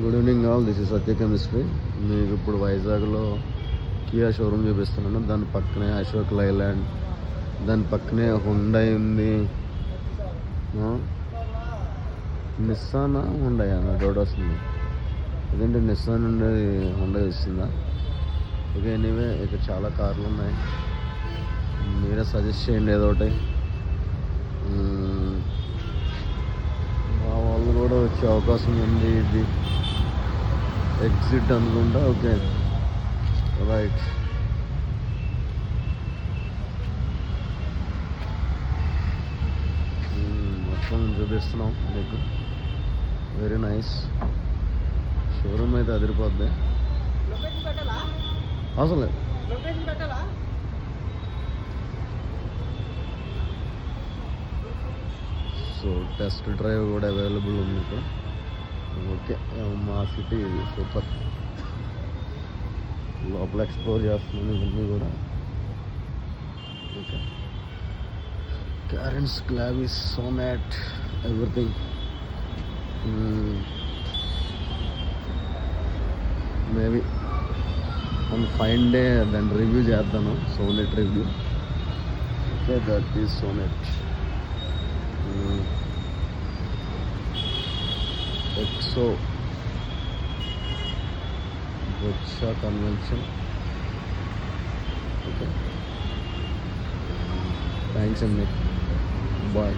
Good evening all, this is Satya chemistry. మీకు ఇప్పుడు వైజాగ్లో కియా షోరూమ్ చూపిస్తున్నాను. దాని పక్కనే అశోక్ లైలాండ్, దాని పక్కనే హుండై ఉంది. నిస్సాన్ హుండై అన్న డౌట్ వస్తుంది. అదేంటి నిస్సాన్ ఉండేది హుండై వస్తుందా? ఓకే, ఎనీవే ఇక్కడ చాలా కార్లు ఉన్నాయి. మీరే సజెస్ట్ చేయండి ఏదో ఒకటి. మా వాళ్ళు కూడా వచ్చే అవకాశం ఉంది. ఇది ఎగ్జిట్ అనుకుంటా. Okay, right. మొత్తం చూపిస్తున్నాం మీకు. వెరీ నైస్ షోరూమ్ అయితే అదిరిపోద్ది. అవసరం లేదు. సో టెస్ట్ డ్రైవ్ కూడా అవైలబుల్ ఉంది ఇక్కడ. ఓకే, మా సిటీ సూపర్. లోపల ఎక్స్ప్లోర్ చేస్తున్నాను ఇవన్నీ కూడా. Okay, Carens, Clavis, Sonet, everything. Maybe on fine day దాన్ని రివ్యూ చేద్దాను, Sonet review. Okay, that is Sonet. ఎక్సో బొచ్చా కన్వెన్షన్. ఓకే, థ్యాంక్స్ అండి, బాయ్.